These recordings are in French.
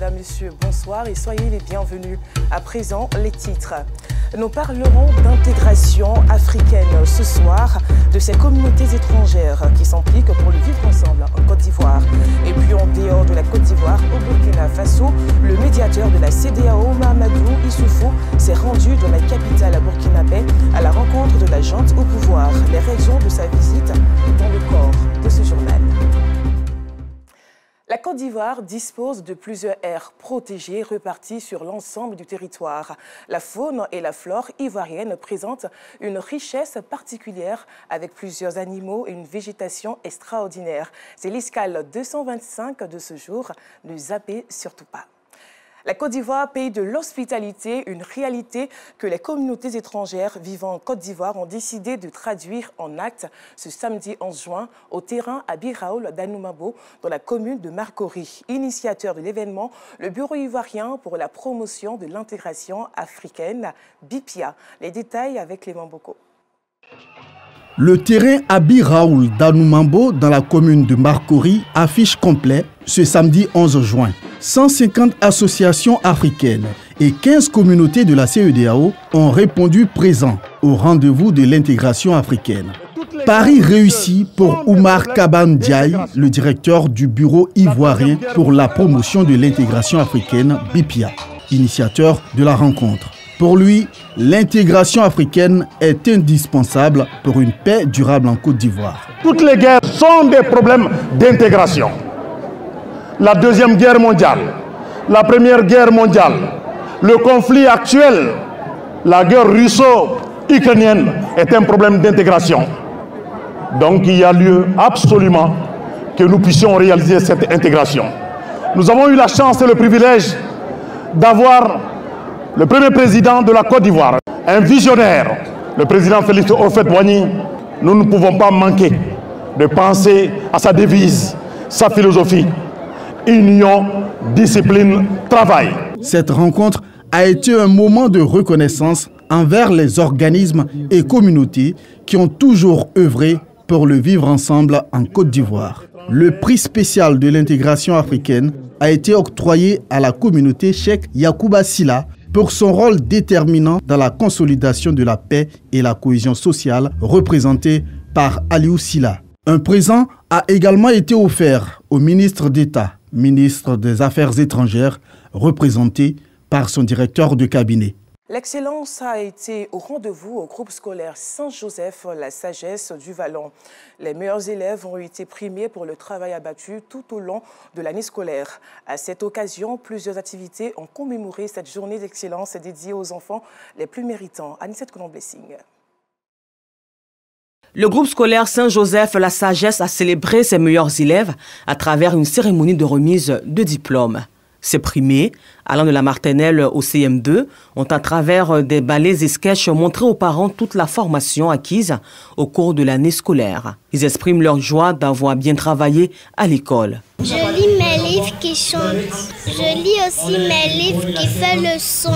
Madame, Monsieur, bonsoir et soyez les bienvenus. À présent, les titres. Nous parlerons d'intégration africaine ce soir, de ces communautés étrangères qui s'impliquent pour le vivre ensemble en Côte d'Ivoire. Et puis en dehors de la Côte d'Ivoire, au Burkina Faso, le médiateur de la CEDEAO, Mahamadou Issoufou, s'est rendu dans la capitale burkinabé à la rencontre de la junte au pouvoir. Les raisons de sa visite dans le corps de ce journal. La Côte d'Ivoire dispose de plusieurs aires protégées réparties sur l'ensemble du territoire. La faune et la flore ivoirienne présentent une richesse particulière avec plusieurs animaux et une végétation extraordinaire. C'est l'escale 225 de ce jour, ne zappez surtout pas. La Côte d'Ivoire, pays de l'hospitalité, une réalité que les communautés étrangères vivant en Côte d'Ivoire ont décidé de traduire en actes ce samedi 11 juin au terrain à Biraoul d'Anoumabo dans la commune de Marcory. Initiateur de l'événement, le Bureau ivoirien pour la promotion de l'intégration africaine, BIPIA. Les détails avec Clément Boko. Le terrain à Biraoul d'Anoumabo dans la commune de Marcory affiche complet ce samedi 11 juin. 150 associations africaines et 15 communautés de la CEDEAO ont répondu présents au rendez-vous de l'intégration africaine. Pari réussi pour Oumar Kaban Diaye, le directeur du Bureau ivoirien pour la promotion de l'intégration africaine, BIPIA, initiateur de la rencontre. Pour lui, l'intégration africaine est indispensable pour une paix durable en Côte d'Ivoire. Toutes les guerres sont des problèmes d'intégration. La Deuxième Guerre mondiale, la Première Guerre mondiale, le conflit actuel, la guerre russo-ukrainienne est un problème d'intégration. Donc il y a lieu absolument que nous puissions réaliser cette intégration. Nous avons eu la chance et le privilège d'avoir le premier président de la Côte d'Ivoire, un visionnaire, le président Félix Houphouët-Boigny. Nous ne pouvons pas manquer de penser à sa devise, sa philosophie. Union, discipline, travail. Cette rencontre a été un moment de reconnaissance envers les organismes et communautés qui ont toujours œuvré pour le vivre ensemble en Côte d'Ivoire. Le prix spécial de l'intégration africaine a été octroyé à la communauté Cheikh Yacouba Silla pour son rôle déterminant dans la consolidation de la paix et la cohésion sociale représentée par Aliou Silla. Un présent a également été offert au ministre d'État, ministre des Affaires étrangères, représenté par son directeur de cabinet. L'excellence a été au rendez-vous au groupe scolaire Saint-Joseph, la sagesse du Vallon. Les meilleurs élèves ont été primés pour le travail abattu tout au long de l'année scolaire. À cette occasion, plusieurs activités ont commémoré cette journée d'excellence dédiée aux enfants les plus méritants. Anicette Colomb-Blessing. Le groupe scolaire Saint-Joseph, la sagesse, a célébré ses meilleurs élèves à travers une cérémonie de remise de diplômes. Ces primés, allant de la maternelle au CM2, ont à travers des ballets et sketchs montré aux parents toute la formation acquise au cours de l'année scolaire. Ils expriment leur joie d'avoir bien travaillé à l'école. Je lis mes livres qui chantent. Je lis aussi mes livres qui font le son.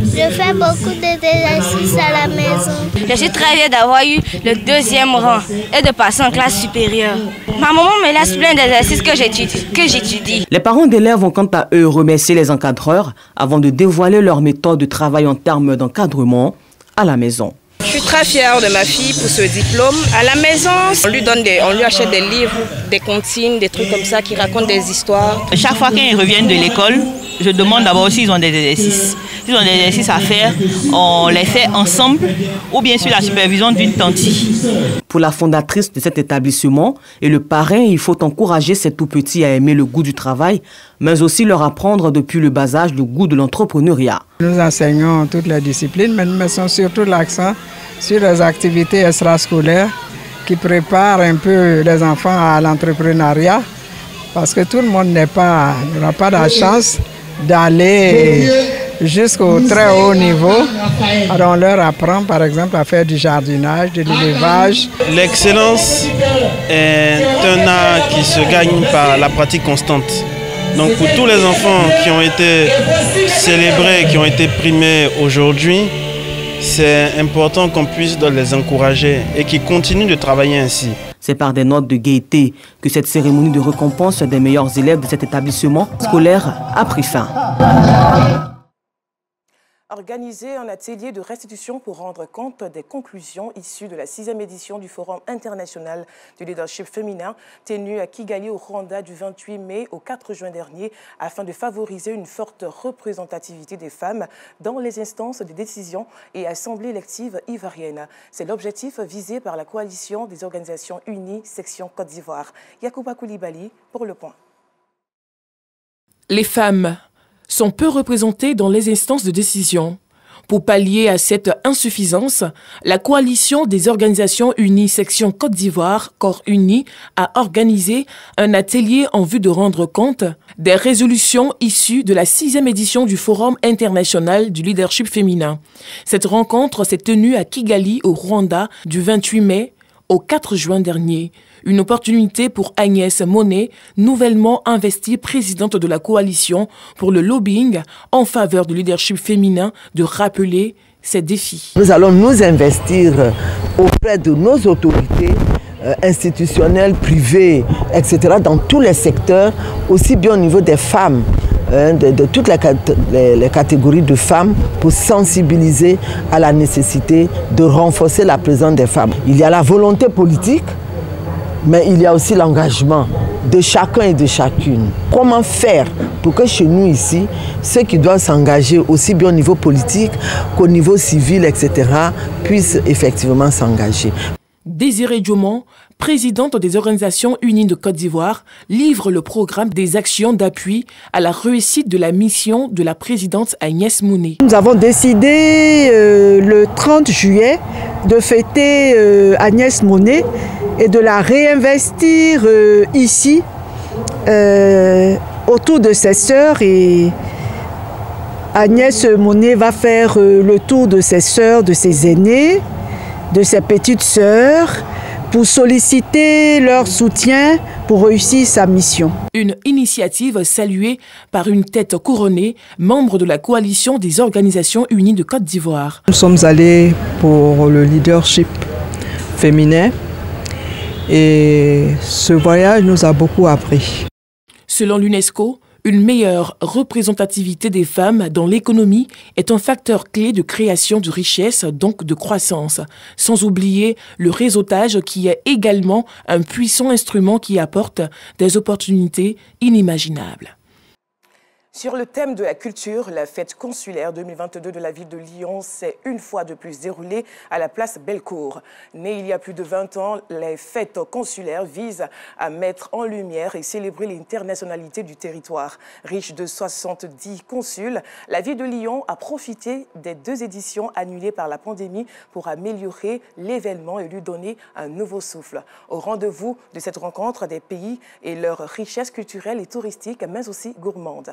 Je fais beaucoup d'exercices à la maison. Je suis très fière d'avoir eu le 2e rang et de passer en classe supérieure. Ma maman me laisse plein d'exercices que j'étudie. Les parents d'élèves ont quant à eux remercié les encadreurs avant de dévoiler leur méthode de travail en termes d'encadrement à la maison. Je suis très fière de ma fille pour ce diplôme. À la maison, on lui achète des livres, des comptines, des trucs comme ça qui racontent des histoires. Chaque fois qu'ils reviennent de l'école, je demande d'abord s'ils ont des exercices. S'ils ont des exercices à faire, on les fait ensemble ou bien sous la supervision d'une tante. Pour la fondatrice de cet établissement et le parrain, il faut encourager ces tout-petits à aimer le goût du travail, mais aussi leur apprendre depuis le bas âge le goût de l'entrepreneuriat. Nous enseignons toutes les disciplines, mais nous mettons surtout l'accent sur les activités extrascolaires qui préparent un peu les enfants à l'entrepreneuriat, parce que tout le monde n'aura pas la chance d'aller jusqu'au très haut niveau. Alors on leur apprend par exemple à faire du jardinage, de l'élevage. L'excellence est un art qui se gagne par la pratique constante. Donc pour tous les enfants qui ont été célébrés, qui ont été primés aujourd'hui, c'est important qu'on puisse les encourager et qu'ils continuent de travailler ainsi. C'est par des notes de gaieté que cette cérémonie de récompense des meilleurs élèves de cet établissement scolaire a pris fin. Organiser un atelier de restitution pour rendre compte des conclusions issues de la 6e édition du Forum international du leadership féminin tenu à Kigali au Rwanda du 28 mai au 4 juin dernier afin de favoriser une forte représentativité des femmes dans les instances de décision et assemblées électives ivoiriennes. C'est l'objectif visé par la coalition des organisations unies section Côte d'Ivoire. Yacouba Koulibaly pour Le Point. Les femmes sont peu représentées dans les instances de décision. Pour pallier à cette insuffisance, la coalition des organisations unies section Côte d'Ivoire, Corps Uni, a organisé un atelier en vue de rendre compte des résolutions issues de la 6e édition du Forum international du leadership féminin. Cette rencontre s'est tenue à Kigali, au Rwanda, du 28 mai au 4 juin dernier. Une opportunité pour Agnès Monet, nouvellement investie présidente de la coalition pour le lobbying en faveur du leadership féminin, de rappeler ces défis. Nous allons nous investir auprès de nos autorités institutionnelles, privées, etc., dans tous les secteurs, aussi bien au niveau des femmes, de toutes les catégories de femmes, pour sensibiliser à la nécessité de renforcer la présence des femmes. Il y a la volonté politique, mais il y a aussi l'engagement de chacun et de chacune. Comment faire pour que chez nous ici, ceux qui doivent s'engager aussi bien au niveau politique qu'au niveau civil, etc., puissent effectivement s'engager. Désirée Diomon, présidente des Organisations Unies de Côte d'Ivoire, livre le programme des actions d'appui à la réussite de la mission de la présidente Agnès Monet. Nous avons décidé le 30 juillet de fêter Agnès Monet et de la réinvestir ici autour de ses sœurs. Et Agnès Monet va faire le tour de ses sœurs, de ses aînés, de ses petites sœurs, pour solliciter leur soutien pour réussir sa mission. Une initiative saluée par une tête couronnée, membre de la coalition des Organisations Unies de Côte d'Ivoire. Nous sommes allés pour le leadership féminin et ce voyage nous a beaucoup appris. Selon l'UNESCO, une meilleure représentativité des femmes dans l'économie est un facteur clé de création de richesse, donc de croissance. Sans oublier le réseautage qui est également un puissant instrument qui apporte des opportunités inimaginables. Sur le thème de la culture, la fête consulaire 2022 de la ville de Lyon s'est une fois de plus déroulée à la place Bellecour. Née il y a plus de 20 ans, les fêtes consulaires visent à mettre en lumière et célébrer l'internationalité du territoire. Riche de 70 consuls, la ville de Lyon a profité des 2 éditions annulées par la pandémie pour améliorer l'événement et lui donner un nouveau souffle. Au rendez-vous de cette rencontre des pays et leurs richesses culturelles et touristiques, mais aussi gourmandes.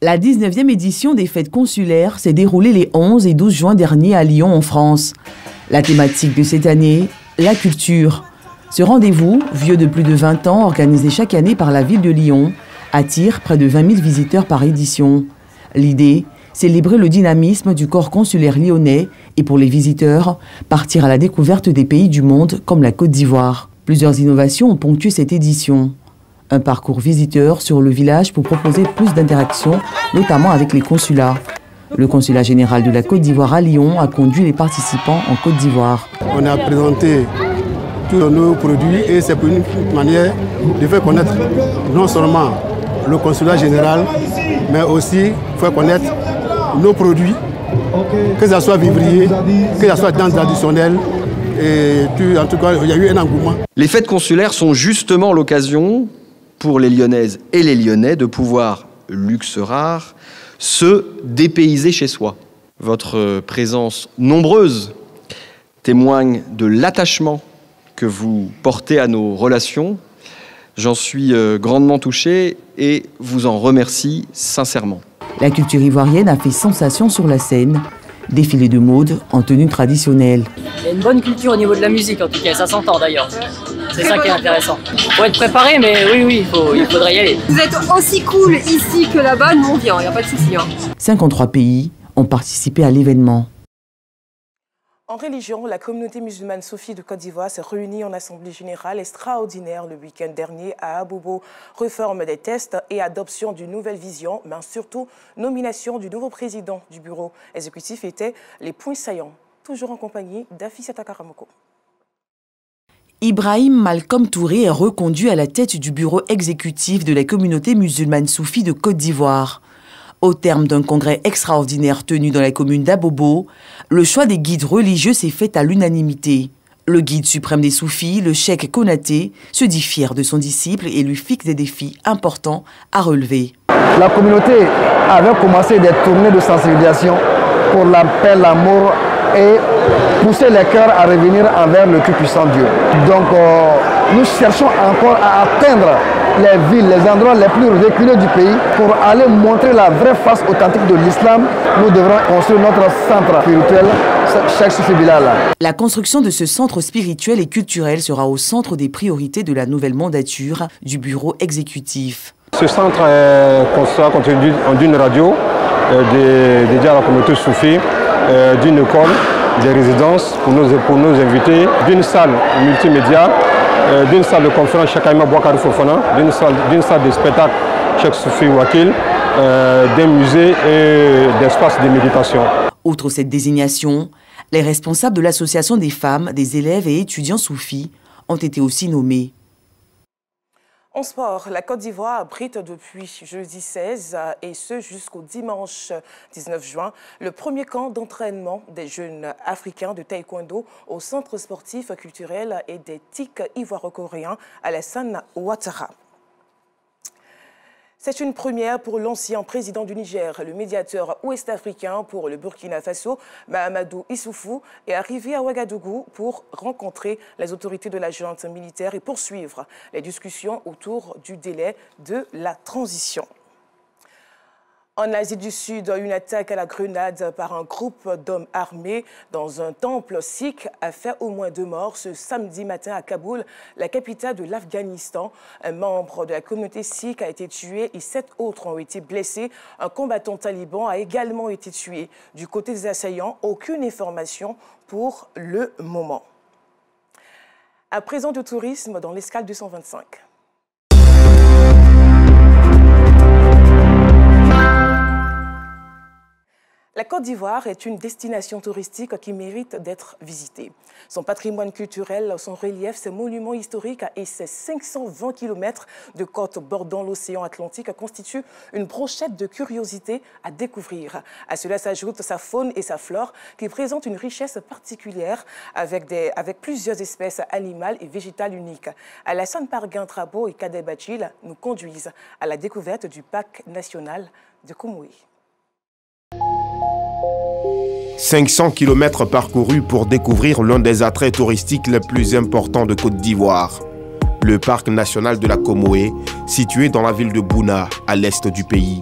La 19e édition des fêtes consulaires s'est déroulée les 11 et 12 juin dernier à Lyon, en France. La thématique de cette année, la culture. Ce rendez-vous, vieux de plus de 20 ans, organisé chaque année par la ville de Lyon, attire près de 20 000 visiteurs par édition. L'idée, célébrer le dynamisme du corps consulaire lyonnais et pour les visiteurs, partir à la découverte des pays du monde comme la Côte d'Ivoire. Plusieurs innovations ont ponctué cette édition. Un parcours visiteur sur le village pour proposer plus d'interactions, notamment avec les consulats. Le consulat général de la Côte d'Ivoire à Lyon a conduit les participants en Côte d'Ivoire. On a présenté tous nos produits et c'est une manière de faire connaître non seulement le consulat général, mais aussi faire connaître nos produits, que ce soit vivrier, que ce soit danse traditionnelle. Et en tout cas, il y a eu un engouement. Les fêtes consulaires sont justement l'occasion pour les Lyonnaises et les Lyonnais de pouvoir, luxe rare, se dépayser chez soi. Votre présence nombreuse témoigne de l'attachement que vous portez à nos relations. J'en suis grandement touché et vous en remercie sincèrement. La culture ivoirienne a fait sensation sur la scène. Défilé de mode en tenue traditionnelle. Il y a une bonne culture au niveau de la musique en tout cas, ça s'entend d'ailleurs. C'est ça qui est intéressant. Faut être préparé, mais oui, il faudrait y aller. Vous êtes aussi cool ici que là-bas, nous on vient, il n'y a pas de souci. 53 pays ont participé à l'événement. En religion, la communauté musulmane soufie de Côte d'Ivoire s'est réunie en assemblée générale extraordinaire le week-end dernier à Abobo. Réforme des tests et adoption d'une nouvelle vision, mais surtout nomination du nouveau président du bureau exécutif étaient les points saillants. Toujours en compagnie d'Afissata Karamoko. Ibrahim Malcolm Touré est reconduit à la tête du bureau exécutif de la communauté musulmane soufie de Côte d'Ivoire. Au terme d'un congrès extraordinaire tenu dans la commune d'Abobo, le choix des guides religieux s'est fait à l'unanimité. Le guide suprême des soufis, le cheikh Konaté, se dit fier de son disciple et lui fixe des défis importants à relever. La communauté avait commencé des tournées de sensibilisation pour la paix, l'amour et pousser les cœurs à revenir envers le Tout-Puissant Dieu. Donc nous cherchons encore à atteindre les villes, les endroits les plus reculés du pays pour aller montrer la vraie face authentique de l'islam. Nous devrons construire notre centre spirituel, Cheikh Soufi Bilal. La construction de ce centre spirituel et culturel sera au centre des priorités de la nouvelle mandature du bureau exécutif. Ce centre est constitué d'une radio dédiée à la communauté soufie, d'une école, des résidences pour nos invités, d'une salle multimédia, d'une salle de conférence Chakaïma Bouakari Fofana, d'une salle de spectacle Cheikh Soufi Wakil, des musées et d'espaces de méditation. Outre cette désignation, les responsables de l'association des femmes, des élèves et étudiants soufis ont été aussi nommés. En sport, la Côte d'Ivoire abrite depuis jeudi 16 et ce jusqu'au dimanche 19 juin le premier camp d'entraînement des jeunes africains de taekwondo au centre sportif culturel et d'éthique ivoiro-coréen Alassane Ouattara. C'est une première pour l'ancien président du Niger. Le médiateur ouest-africain pour le Burkina Faso, Mahamadou Issoufou, est arrivé à Ouagadougou pour rencontrer les autorités de la junte militaire et poursuivre les discussions autour du délai de la transition. En Asie du Sud, une attaque à la grenade par un groupe d'hommes armés dans un temple sikh a fait au moins 2 morts ce samedi matin à Kaboul, la capitale de l'Afghanistan. Un membre de la communauté sikh a été tué et 7 autres ont été blessés. Un combattant taliban a également été tué. Du côté des assaillants, aucune information pour le moment. À présent, du tourisme dans l'escale 225. La Côte d'Ivoire est une destination touristique qui mérite d'être visitée. Son patrimoine culturel, son relief, ses monuments historiques et ses 520 km de côte bordant l'océan Atlantique constituent une brochette de curiosités à découvrir. À cela s'ajoute sa faune et sa flore qui présentent une richesse particulière avec plusieurs espèces animales et végétales uniques. Alassane Parguin Trabo et Kadeb Bachil nous conduisent à la découverte du parc national de Koumoué. 500 km parcourus pour découvrir l'un des attraits touristiques les plus importants de Côte d'Ivoire. Le parc national de la Komoé, situé dans la ville de Bouna, à l'est du pays.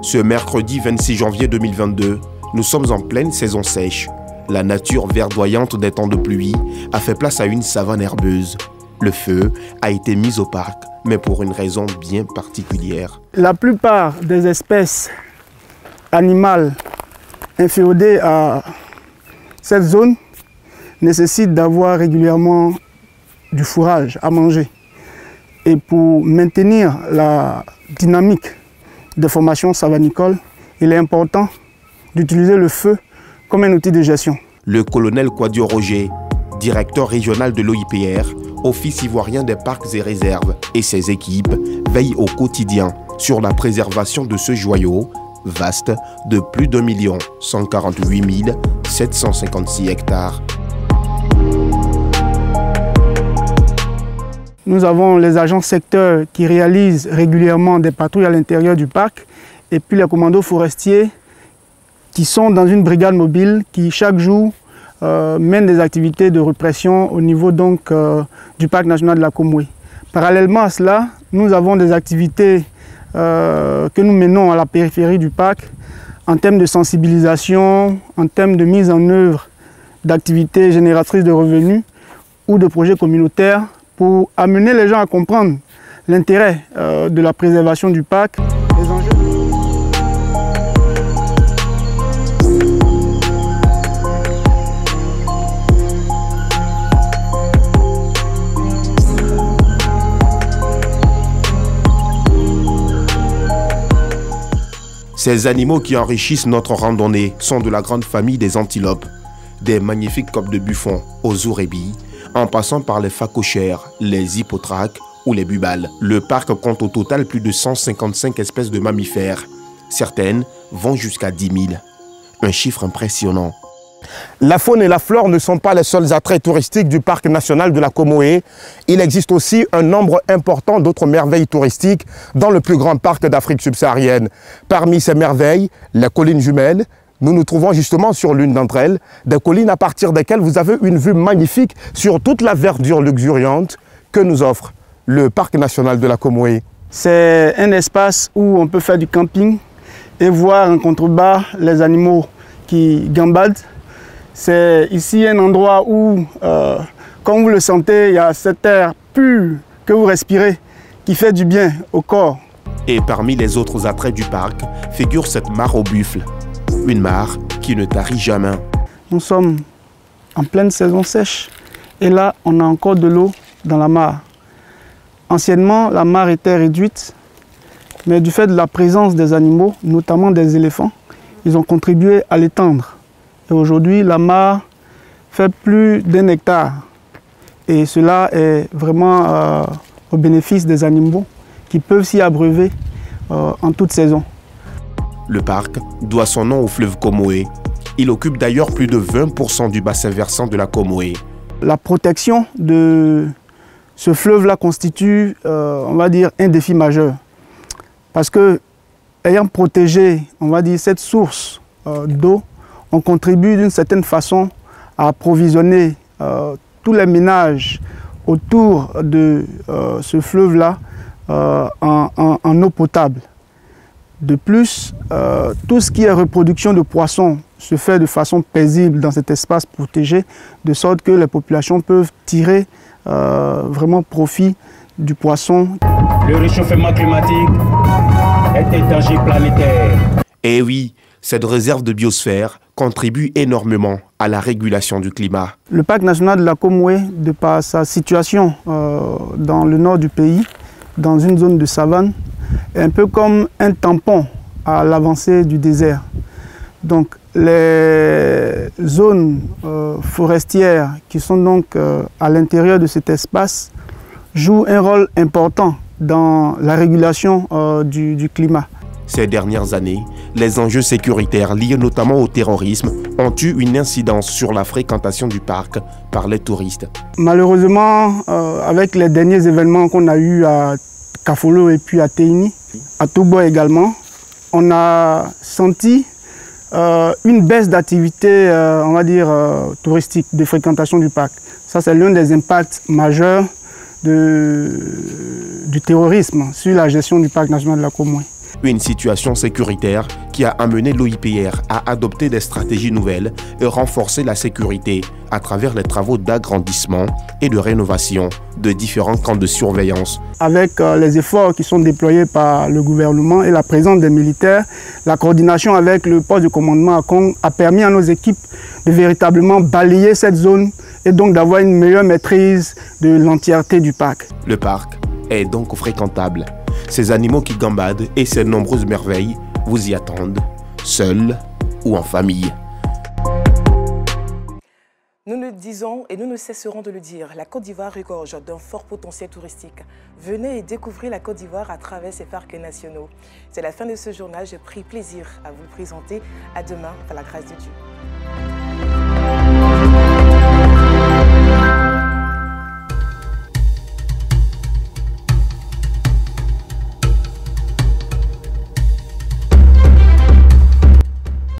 Ce mercredi 26 janvier 2022, nous sommes en pleine saison sèche. La nature verdoyante des temps de pluie a fait place à une savane herbeuse. Le feu a été mis au parc, mais pour une raison bien particulière. La plupart des espèces animales inféodées à cette zone nécessitent d'avoir régulièrement du fourrage à manger. Et pour maintenir la dynamique de formation savanicole, il est important d'utiliser le feu comme un outil de gestion. Le colonel Quadio Roger, directeur régional de l'OIPR, Office ivoirien des parcs et réserves, et ses équipes veillent au quotidien sur la préservation de ce joyau vaste de plus d'1 148 756 hectares. Nous avons les agents secteurs qui réalisent régulièrement des patrouilles à l'intérieur du parc et puis les commandos forestiers qui sont dans une brigade mobile qui chaque jour mènent des activités de répression au niveau donc, du parc national de la Komoé. Parallèlement à cela, nous avons des activités que nous menons à la périphérie du parc en termes de sensibilisation, en termes de mise en œuvre d'activités génératrices de revenus ou de projets communautaires pour amener les gens à comprendre l'intérêt de la préservation du parc. Les enjeux. Ces animaux qui enrichissent notre randonnée sont de la grande famille des antilopes, des magnifiques copes de buffon aux ourébis, en passant par les phacochères, les hippotraques ou les bubales. Le parc compte au total plus de 155 espèces de mammifères. Certaines vont jusqu'à 10 000. Un chiffre impressionnant. La faune et la flore ne sont pas les seuls attraits touristiques du parc national de la Comoé. Il existe aussi un nombre important d'autres merveilles touristiques dans le plus grand parc d'Afrique subsaharienne. Parmi ces merveilles, les collines jumelles. Nous nous trouvons justement sur l'une d'entre elles, des collines à partir desquelles vous avez une vue magnifique sur toute la verdure luxuriante que nous offre le parc national de la Comoé. C'est un espace où on peut faire du camping et voir en contrebas les animaux qui gambadent. C'est ici un endroit où, comme vous le sentez, il y a cet air pur que vous respirez qui fait du bien au corps. Et parmi les autres attraits du parc figure cette mare au buffle. Une mare qui ne tarit jamais. Nous sommes en pleine saison sèche et là, on a encore de l'eau dans la mare. Anciennement, la mare était réduite, mais du fait de la présence des animaux, notamment des éléphants, ils ont contribué à l'étendre. Et aujourd'hui, la mare fait plus d'1 hectare. Et cela est vraiment au bénéfice des animaux qui peuvent s'y abreuver en toute saison. Le parc doit son nom au fleuve Comoé. Il occupe d'ailleurs plus de 20% du bassin versant de la Comoé. La protection de ce fleuve-là constitue, on va dire, un défi majeur. Parce que, ayant protégé, on va dire, cette source d'eau, on contribue d'une certaine façon à approvisionner tous les ménages autour de ce fleuve-là en eau potable. De plus, tout ce qui est reproduction de poissons se fait de façon paisible dans cet espace protégé, de sorte que les populations peuvent tirer vraiment profit du poisson. Le réchauffement climatique est un danger planétaire. Et oui, cette réserve de biosphère contribue énormément à la régulation du climat. Le parc national de la Comoé, de par sa situation dans le nord du pays, dans une zone de savane, est un peu comme un tampon à l'avancée du désert. Donc les zones forestières qui sont donc à l'intérieur de cet espace jouent un rôle important dans la régulation du climat. Ces dernières années, les enjeux sécuritaires liés notamment au terrorisme ont eu une incidence sur la fréquentation du parc par les touristes. Malheureusement, avec les derniers événements qu'on a eus à Kafolo et puis à Teini, à Togo également, on a senti une baisse d'activité, on va dire, touristique, de fréquentation du parc. Ça, c'est l'un des impacts majeurs du terrorisme sur la gestion du parc national de la Comoé. Une situation sécuritaire qui a amené l'OIPR à adopter des stratégies nouvelles et renforcer la sécurité à travers les travaux d'agrandissement et de rénovation de différents camps de surveillance. Avec les efforts qui sont déployés par le gouvernement et la présence des militaires, la coordination avec le poste de commandement à Kong a permis à nos équipes de véritablement balayer cette zone et donc d'avoir une meilleure maîtrise de l'entièreté du parc. Le parc est donc fréquentable. Ces animaux qui gambadent et ces nombreuses merveilles vous y attendent, seuls ou en famille. Nous le disons et nous ne cesserons de le dire, la Côte d'Ivoire regorge d'un fort potentiel touristique. Venez et découvrez la Côte d'Ivoire à travers ses parcs nationaux. C'est la fin de ce journal, j'ai pris plaisir à vous le présenter. À demain, par la grâce de Dieu.